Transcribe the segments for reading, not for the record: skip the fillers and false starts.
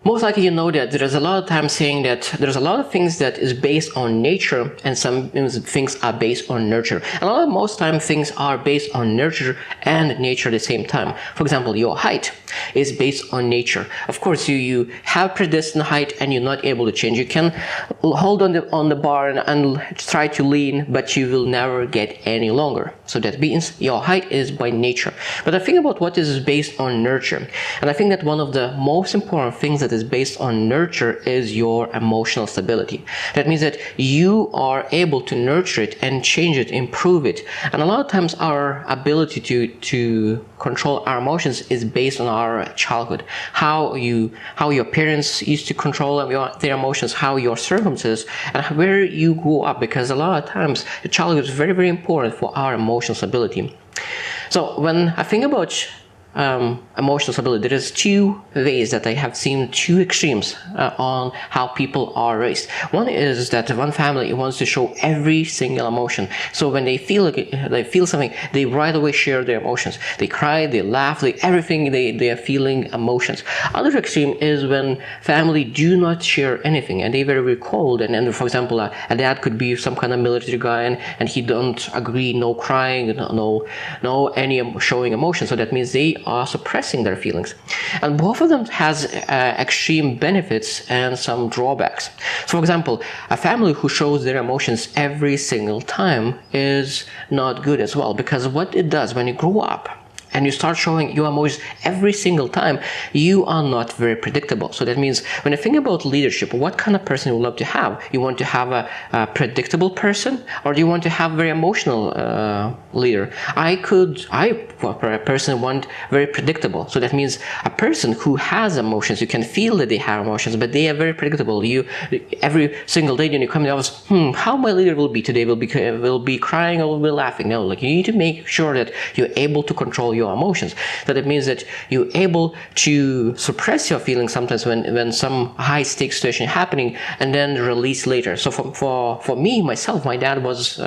Most likely you know that there is a lot of times saying that there's a lot of things that is based on nature and some things are based on nurture. And most time things are based on nurture and nature at the same time. For example, your height is based on nature. Of course, you have predestined height and you're not able to change. You can hold on the bar and try to lean, but you will never get any longer. So that means your height is by nature. But I think about what is based on nurture. And I think that one of the most important things that is based on nurture is your emotional stability. That means that you are able to nurture it and change it, improve it. And a lot of times our ability to control our emotions is based on our childhood. How your parents used to control their emotions, how your circumstances, and where you grew up. Because a lot of times the childhood is very, very important for our emotional stability. So when I think about emotional stability, there is two ways that I have seen, two extremes on how people are raised. One is that one family wants to show every single emotion. So when they feel something, they right away share their emotions. They cry, they laugh, everything they are feeling emotions. Other extreme is when family do not share anything and they very, very cold. And then, for example, a dad could be some kind of military guy and he don't agree, no crying, no any showing emotion. So that means they are suppressing their feelings, and both of them has extreme benefits and some drawbacks. So for example, a family who shows their emotions every single time is not good as well, because what it does when you grow up and you start showing your emotions every single time, you are not very predictable. So that means when you think about leadership, what kind of person you love to have? You want to have a predictable person, or do you want to have a very emotional leader? I personally want very predictable. So that means a person who has emotions, you can feel that they have emotions, but they are very predictable. Every single day when you come to the office, how my leader will be today, will be crying or will be laughing. No, you need to make sure that you're able to control your emotions. That it means that you're able to suppress your feelings sometimes when some high stakes situation is happening, and then release later. So for me, myself, my dad was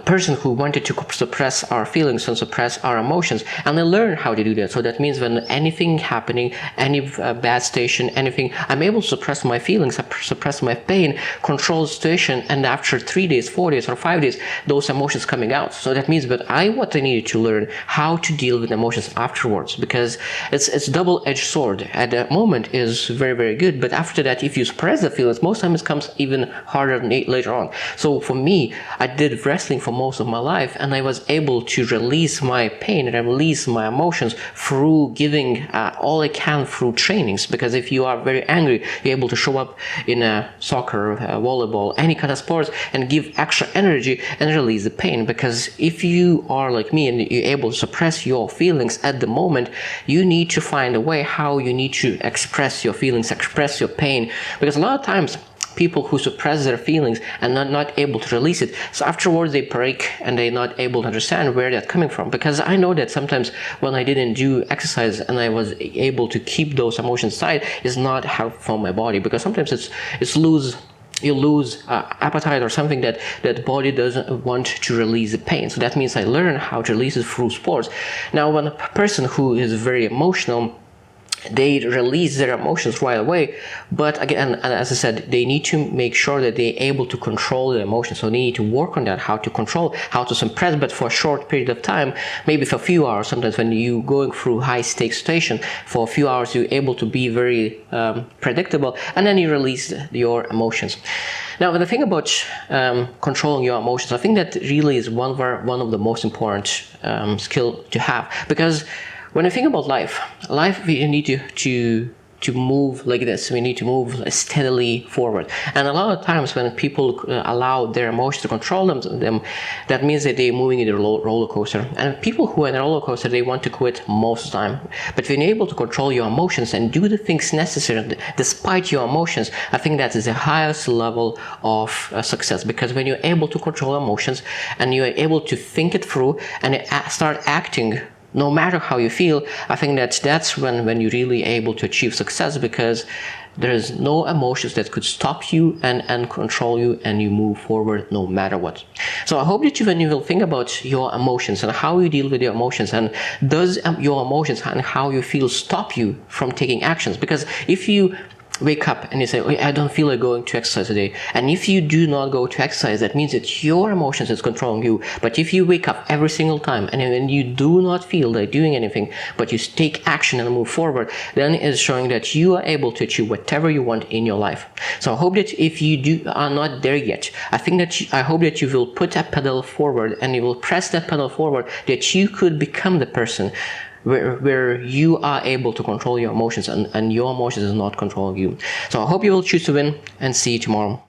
person who wanted to suppress our feelings and suppress our emotions, and I learned how to do that. So that means when anything happening, any bad situation, anything, I'm able to suppress my feelings, suppress my pain, control the situation, and after 3 days, 4 days, or 5 days, those emotions coming out. So that means that what I needed to learn how to deal with emotions afterwards, because it's double-edged sword. At the moment is very, very good, but after that, if you suppress the feelings, most times it comes even harder later on. So for me, I did for most of my life, and I was able to release my pain and release my emotions through giving all I can through trainings. Because if you are very angry, you're able to show up in a soccer, volleyball, any kind of sports, and give extra energy and release the pain. Because if you are like me and you're able to suppress your feelings at the moment, you need to find a way how you need to express your feelings, express your pain. Because a lot of times people who suppress their feelings and not able to release it, so afterwards they break and they're not able to understand where they're coming from. Because I know that sometimes when I didn't do exercise and I was able to keep those emotions aside, is not helpful for my body, because sometimes you lose appetite or something that body doesn't want to release the pain. So that means I learned how to release it through sports. Now when a person who is very emotional, they release their emotions right away, but again, as I said, they need to make sure that they're able to control their emotions. So they need to work on that, how to control, how to suppress, but for a short period of time, maybe for a few hours. Sometimes when you're going through high stakes situation, for a few hours you're able to be very predictable, and then you release your emotions. Now, when I think about controlling your emotions, I think that really is one of the most important skill to have. Because when I think about life, we need to move like this. We need to move steadily forward. And a lot of times when people allow their emotions to control them, that means that they're moving in a roller coaster. And people who are in a roller coaster, they want to quit most of the time. But when you're able to control your emotions and do the things necessary despite your emotions, I think that is the highest level of success. Because when you're able to control emotions and you're able to think it through and start acting no matter how you feel, I think that's when you're really able to achieve success, because there is no emotions that could stop you and control you, and you move forward no matter what. So I hope that when you will think about your emotions and how you deal with your emotions, and does your emotions and how you feel stop you from taking actions. Because if you wake up and you say, I don't feel like going to exercise today, and if you do not go to exercise, that means that your emotions is controlling you. But if you wake up every single time and when you do not feel like doing anything, but you take action and move forward, then it's showing that you are able to achieve whatever you want in your life. So I hope that if you are not there yet, I hope that you will put a pedal forward and you will press that pedal forward, that you could become the person where you are able to control your emotions, and your emotions is not controlling you. So I hope you will choose to win, and see you tomorrow.